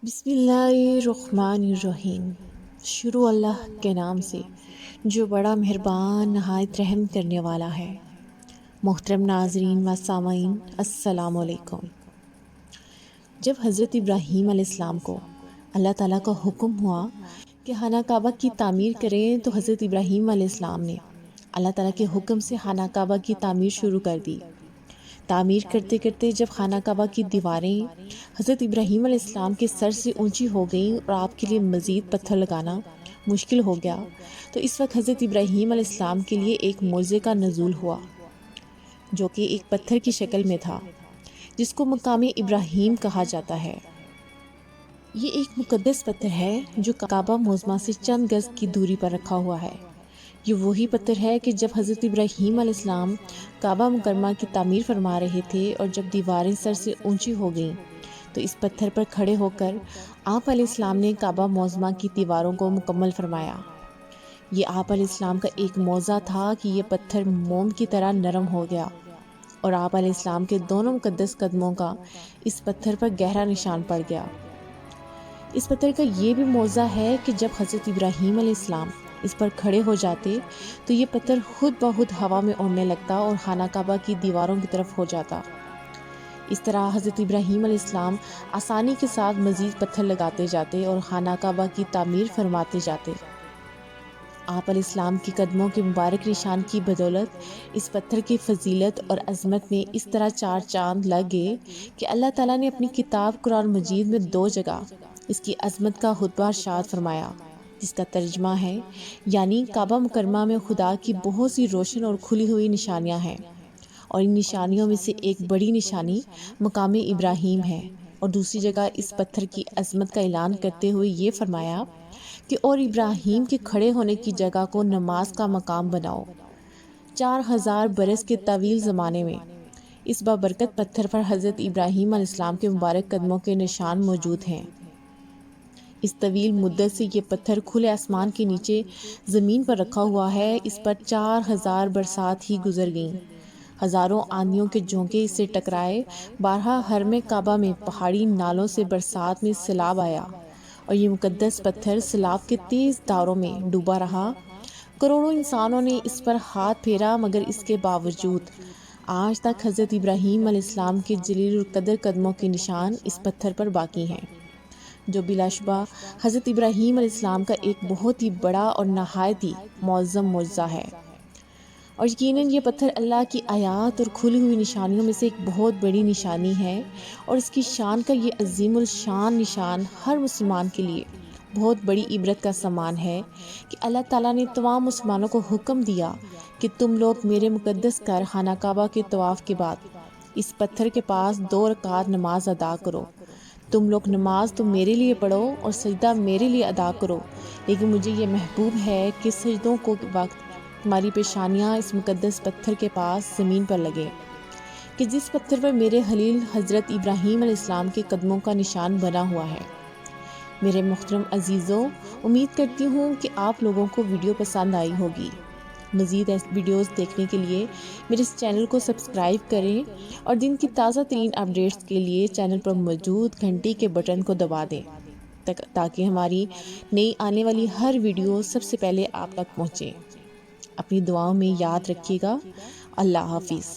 بسم اللہ الرحمن الرحیم۔ شروع اللہ کے نام سے جو بڑا مہربان نہایت رحم کرنے والا ہے۔ محترم ناظرین و سامعین، السلام علیکم۔ جب حضرت ابراہیم علیہ السلام کو اللہ تعالیٰ کا حکم ہوا کہ خانہ کعبہ کی تعمیر کریں تو حضرت ابراہیم علیہ السلام نے اللہ تعالیٰ کے حکم سے خانہ کعبہ کی تعمیر شروع کر دی۔ تعمیر کرتے کرتے جب خانہ کعبہ کی دیواریں حضرت ابراہیم علیہ السلام کے سر سے اونچی ہو گئیں اور آپ کے لیے مزید پتھر لگانا مشکل ہو گیا، تو اس وقت حضرت ابراہیم علیہ السلام کے لیے ایک معجزے کا نزول ہوا، جو کہ ایک پتھر کی شکل میں تھا، جس کو مقام ابراہیم کہا جاتا ہے۔ یہ ایک مقدس پتھر ہے جو کعبہ معظمہ سے چند گز کی دوری پر رکھا ہوا ہے۔ یہ وہی پتھر ہے کہ جب حضرت ابراہیم علیہ السلام کعبہ مکرمہ کی تعمیر فرما رہے تھے اور جب دیواریں سر سے اونچی ہو گئیں تو اس پتھر پر کھڑے ہو کر آپ علیہ السلام نے کعبہ معظمہ کی دیواروں کو مکمل فرمایا۔ یہ آپ علیہ السلام کا ایک معجزہ تھا کہ یہ پتھر موم کی طرح نرم ہو گیا اور آپ علیہ السلام کے دونوں مقدس قدموں کا اس پتھر پر گہرا نشان پڑ گیا۔ اس پتھر کا یہ بھی معجزہ ہے کہ جب حضرت ابراہیم علیہ السلام اس پر کھڑے ہو جاتے تو یہ پتھر خود بخود ہوا میں اڑنے لگتا اور خانہ کعبہ کی دیواروں کی طرف ہو جاتا۔ اس طرح حضرت ابراہیم علیہ السلام آسانی کے ساتھ مزید پتھر لگاتے جاتے اور خانہ کعبہ کی تعمیر فرماتے جاتے۔ آپ علیہ السلام کے قدموں کے مبارک نشان کی بدولت اس پتھر کی فضیلت اور عظمت میں اس طرح چار چاند لگ گئے کہ اللہ تعالیٰ نے اپنی کتاب قرآن مجید میں 2 جگہ اس کی عظمت کا خطبہ ارشاد فرمایا، جس کا ترجمہ ہے، یعنی کعبہ مکرمہ میں خدا کی بہت سی روشن اور کھلی ہوئی نشانیاں ہیں، اور ان نشانیوں میں سے ایک بڑی نشانی مقام ابراہیم ہے، اور دوسری جگہ اس پتھر کی عظمت کا اعلان کرتے ہوئے یہ فرمایا کہ اور ابراہیم کے کھڑے ہونے کی جگہ کو نماز کا مقام بناؤ۔ 4000 برس کے طویل زمانے میں اس بابرکت پتھر پر حضرت ابراہیم علیہ السلام کے مبارک قدموں کے نشان موجود ہیں۔ اس طویل مدت سے یہ پتھر کھلے آسمان کے نیچے زمین پر رکھا ہوا ہے۔ اس پر 4000 برسات ہی گزر گئیں، ہزاروں آندھیوں کے جھونکے اس سے ٹکرائے، بارہا حرم کعبہ میں پہاڑی نالوں سے برسات میں سیلاب آیا اور یہ مقدس پتھر سیلاب کے تیز دھاروں میں ڈوبا رہا۔ کروڑوں انسانوں نے اس پر ہاتھ پھیرا، مگر اس کے باوجود آج تک حضرت ابراہیم علیہ السلام کے جلیل القدر قدموں کے نشان اس پتھر پر باقی ہیں، جو بلا شبہ حضرت ابراہیم علیہ السلام کا ایک بہت ہی بڑا اور نہایت ہی معظم معجزہ ہے۔ اور یقیناً یہ پتھر اللہ کی آیات اور کھلی ہوئی نشانیوں میں سے ایک بہت بڑی نشانی ہے، اور اس کی شان کا یہ عظیم الشان نشان ہر مسلمان کے لیے بہت بڑی عبرت کا سامان ہے کہ اللہ تعالیٰ نے تمام مسلمانوں کو حکم دیا کہ تم لوگ میرے مقدس گھر خانہ کعبہ کے طواف کے بعد اس پتھر کے پاس 2 رکعت نماز ادا کرو۔ تم لوگ نماز تو میرے لیے پڑھو اور سجدہ میرے لیے ادا کرو، لیکن مجھے یہ محبوب ہے کہ سجدوں کو وقت تمہاری پیشانیاں اس مقدس پتھر کے پاس زمین پر لگیں، کہ جس پتھر پر میرے خلیل حضرت ابراہیم علیہ السلام کے قدموں کا نشان بنا ہوا ہے۔ میرے محترم عزیزوں، امید کرتی ہوں کہ آپ لوگوں کو ویڈیو پسند آئی ہوگی۔ مزید ایسی ویڈیوز دیکھنے کے لیے میرے اس چینل کو سبسکرائب کریں اور دن کی تازہ ترین اپڈیٹس کے لیے چینل پر موجود گھنٹی کے بٹن کو دبا دیں تاکہ ہماری نئی آنے والی ہر ویڈیو سب سے پہلے آپ تک پہنچے۔ اپنی دعاؤں میں یاد رکھیے گا۔ اللہ حافظ۔